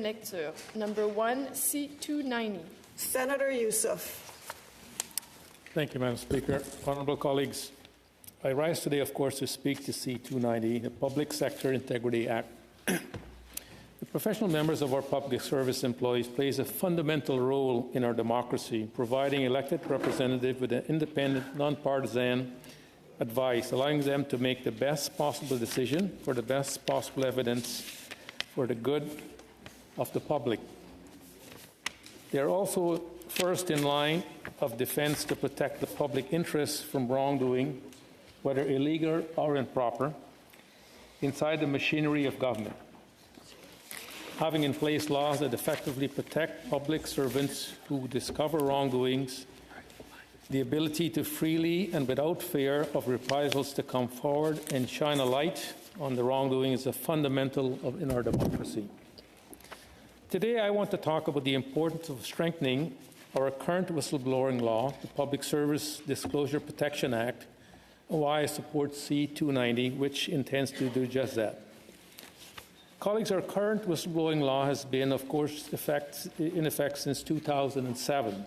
lecture. Number 1, C-290. Senator Youssef. Thank you, Madam Speaker. Honourable colleagues, I rise today, of course, to speak to C-290, the Public Sector Integrity Act. The professional members of our public service employees plays a fundamental role in our democracy, providing elected representatives with an independent, non-partisan advice, allowing them to make the best possible decision for the best possible evidence for the good of the public. They are also first in line of defense to protect the public interest from wrongdoing, whether illegal or improper, inside the machinery of government. Having in place laws that effectively protect public servants who discover wrongdoings, the ability to freely and without fear of reprisals to come forward and shine a light on the wrongdoing is a fundamental in our democracy. Today, I want to talk about the importance of strengthening our current whistleblowing law, the Public Service Disclosure Protection Act, and why I support C-290, which intends to do just that. Colleagues, our current whistleblowing law has been, of course, in effect since 2007.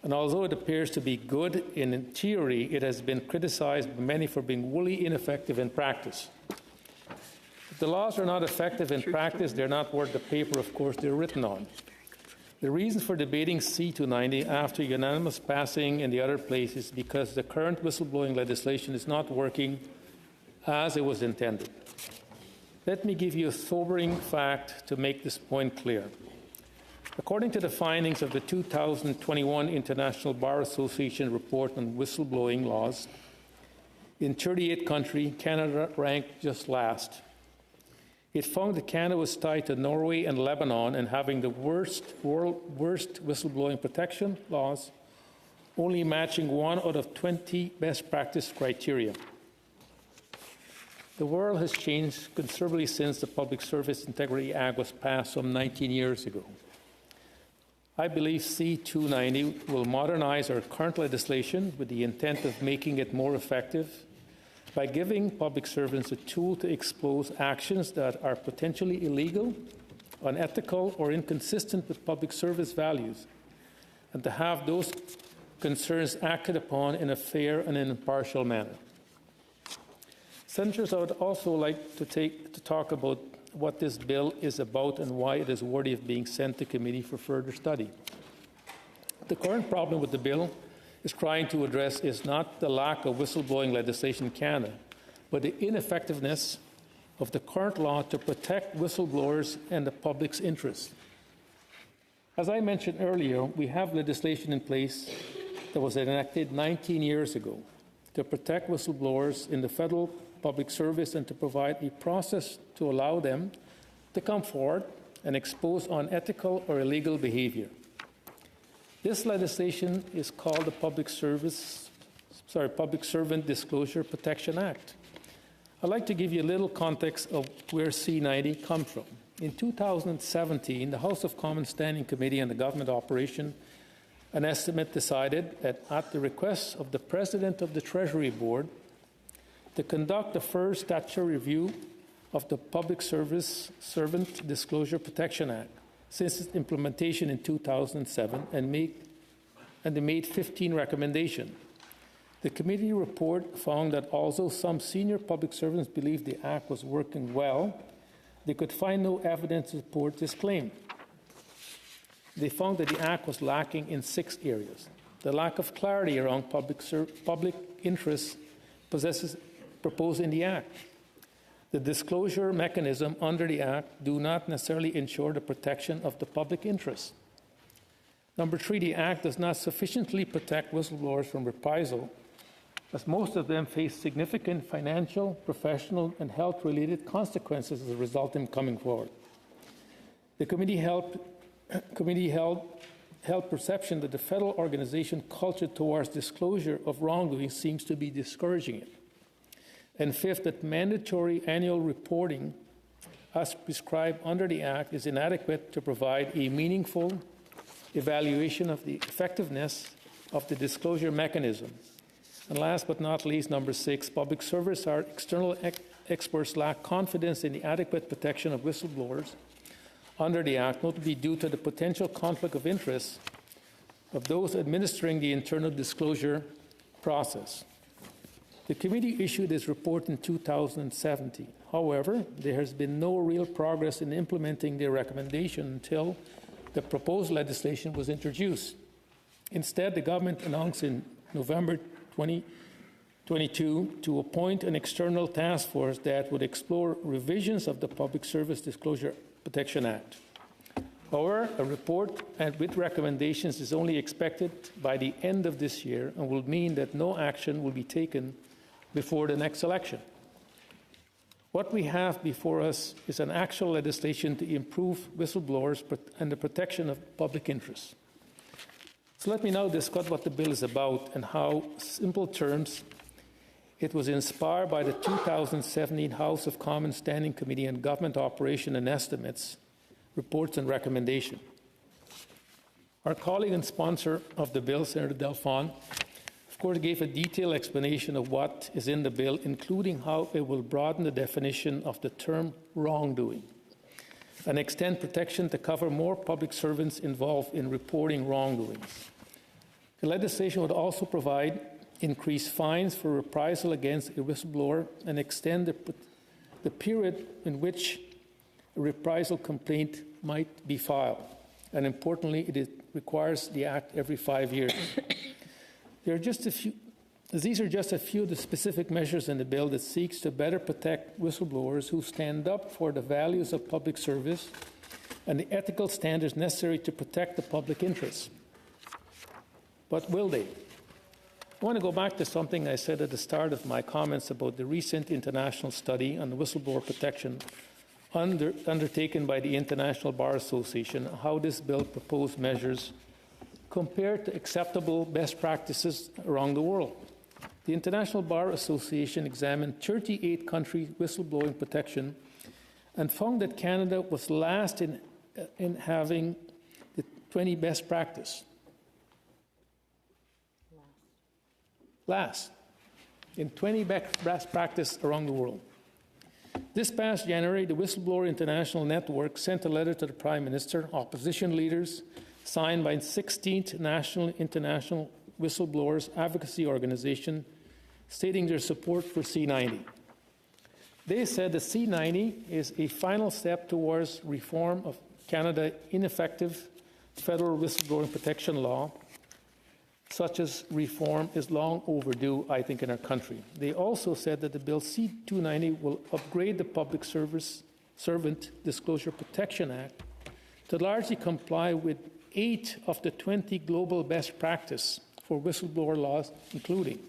And although it appears to be good in theory, it has been criticized by many for being wholly ineffective in practice. If the laws are not effective in practice, they're not worth the paper, of course, they're written on. The reason for debating C-290 after unanimous passing in the other place is because the current whistleblowing legislation is not working as it was intended. Let me give you a sobering fact to make this point clear. According to the findings of the 2021 International Bar Association report on whistleblowing laws, in 38 countries, Canada ranked just last. It found that Canada was tied to Norway and Lebanon and having the worst whistleblowing protection laws, only matching 1 out of 20 best practice criteria. The world has changed considerably since the Public Service Integrity Act was passed some 19 years ago. I believe C-290 will modernize our current legislation with the intent of making it more effective by giving public servants a tool to expose actions that are potentially illegal, unethical, or inconsistent with public service values, and to have those concerns acted upon in a fair and an impartial manner. Senators, I would also like to talk about what this bill is about and why it is worthy of being sent to committee for further study. The current problem with the bill is trying to address is not the lack of whistleblowing legislation in Canada, but the ineffectiveness of the current law to protect whistleblowers and the public's interest. As I mentioned earlier, we have legislation in place that was enacted 19 years ago to protect whistleblowers in the federal public service and to provide a process to allow them to come forward and expose unethical or illegal behavior. This legislation is called the Public Servant Disclosure Protection Act. I'd like to give you a little context of where C-90 comes from. In 2017, the House of Commons Standing Committee on the Government Operation an estimate decided that at the request of the President of the Treasury Board to conduct the first statutory review of the Public Servant Disclosure Protection Act since its implementation in 2007 and they made 15 recommendations. The committee report found that although some senior public servants believed the Act was working well, they could find no evidence to support this claim. They found that the Act was lacking in 6 areas. The lack of clarity around public interests proposed in the Act. The disclosure mechanism under the Act do not necessarily ensure the protection of the public interest. Number 3, the Act does not sufficiently protect whistleblowers from reprisal, as most of them face significant financial, professional, and health-related consequences as a result of them coming forward. The committee held perception that the federal organization culture towards disclosure of wrongdoing seems to be discouraging it. And 5th, that mandatory annual reporting as prescribed under the Act is inadequate to provide a meaningful evaluation of the effectiveness of the disclosure mechanism. And last but not least, number 6, public service or external experts lack confidence in the adequate protection of whistleblowers under the Act, notably due to the potential conflict of interest of those administering the internal disclosure process. The committee issued its report in 2017. However, there has been no real progress in implementing their recommendation until the proposed legislation was introduced. Instead, the government announced in November 2022 to appoint an external task force that would explore revisions of the Public Service Disclosure Protection Act. However, a report with recommendations is only expected by the end of this year and will mean that no action will be taken before the next election. What we have before us is an actual legislation to improve whistleblowers and the protection of public interest. So let me now discuss what the bill is about and how, in simple terms, it was inspired by the 2017 House of Commons Standing Committee on Government Operation and Estimates reports and recommendation. Our colleague and sponsor of the bill, Senator Delphine, of course, gave a detailed explanation of what is in the bill, including how it will broaden the definition of the term wrongdoing and extend protection to cover more public servants involved in reporting wrongdoings. The legislation would also provide increased fines for reprisal against a whistleblower and extend the period in which a reprisal complaint might be filed. And importantly, it requires the Act every 5 years. These are just a few of the specific measures in the bill that seeks to better protect whistleblowers who stand up for the values of public service and the ethical standards necessary to protect the public interest. But will they? I want to go back to something I said at the start of my comments about the recent international study on whistleblower protection undertaken by the International Bar Association, how this bill proposed measures compared to acceptable best practices around the world. The International Bar Association examined 38 countries' whistleblowing protection and found that Canada was last in having the 20 best practice. Last in 20 best practice around the world. This past January, the Whistleblower International Network sent a letter to the Prime Minister, opposition leaders, signed by the 16th National International Whistleblowers Advocacy Organization, stating their support for C-90. They said the C-90 is a final step towards reform of Canada's ineffective federal whistleblowing protection law. Such as reform is long overdue, I think, in our country. They also said that the bill C-290 will upgrade the Public Servant Disclosure Protection Act to largely comply with 8 of the 20 global best practice for whistleblower laws, including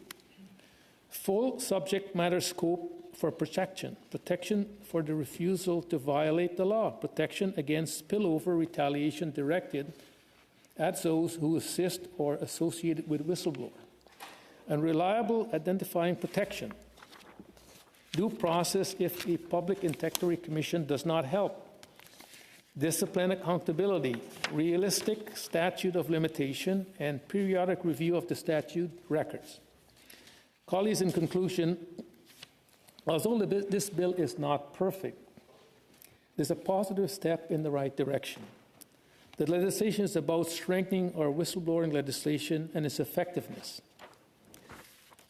full subject matter scope for protection for the refusal to violate the law, protection against spillover retaliation directed at those who assist or associated with whistleblower, and reliable identifying protection, due process if a public integrity commission does not help, discipline accountability, realistic statute of limitation, and periodic review of the statute records. Colleagues, in conclusion, although this bill is not perfect, it is a positive step in the right direction. The legislation is about strengthening our whistleblowing legislation and its effectiveness.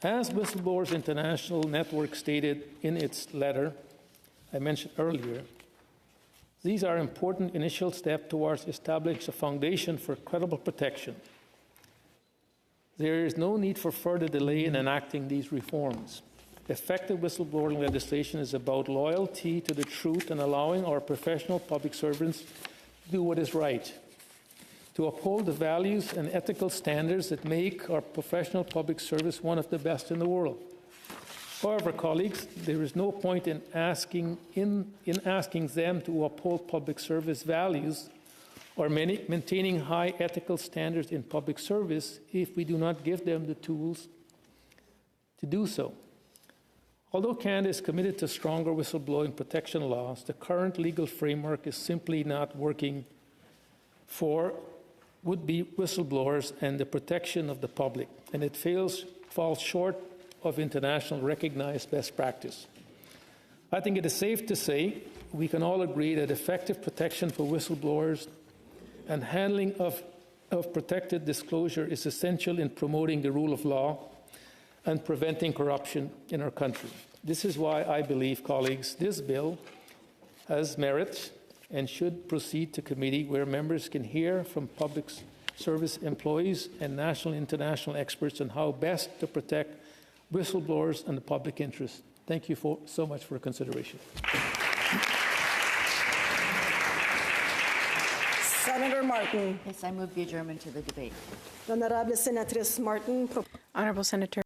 As Whistleblowers International Network stated in its letter I mentioned earlier, these are important initial steps towards establishing a foundation for credible protection. There is no need for further delay in enacting these reforms. Effective whistleblowing legislation is about loyalty to the truth and allowing our professional public servants do what is right, to uphold the values and ethical standards that make our professional public service one of the best in the world. However, colleagues, there is no point in asking them to uphold public service values or maintaining high ethical standards in public service if we do not give them the tools to do so. Although Canada is committed to stronger whistleblowing protection laws, the current legal framework is simply not working for would-be whistleblowers and the protection of the public, and it falls short of international recognized best practice. I think it is safe to say we can all agree that effective protection for whistleblowers and handling of protected disclosure is essential in promoting the rule of law and preventing corruption in our country. This is why I believe, colleagues, this bill has merit and should proceed to committee where members can hear from public service employees and national and international experts on how best to protect whistleblowers and the public interest. Thank you so much for consideration. Senator Martin. Yes, I move the adjournment to the debate. Honorable Senatrice Martin. Honorable Senator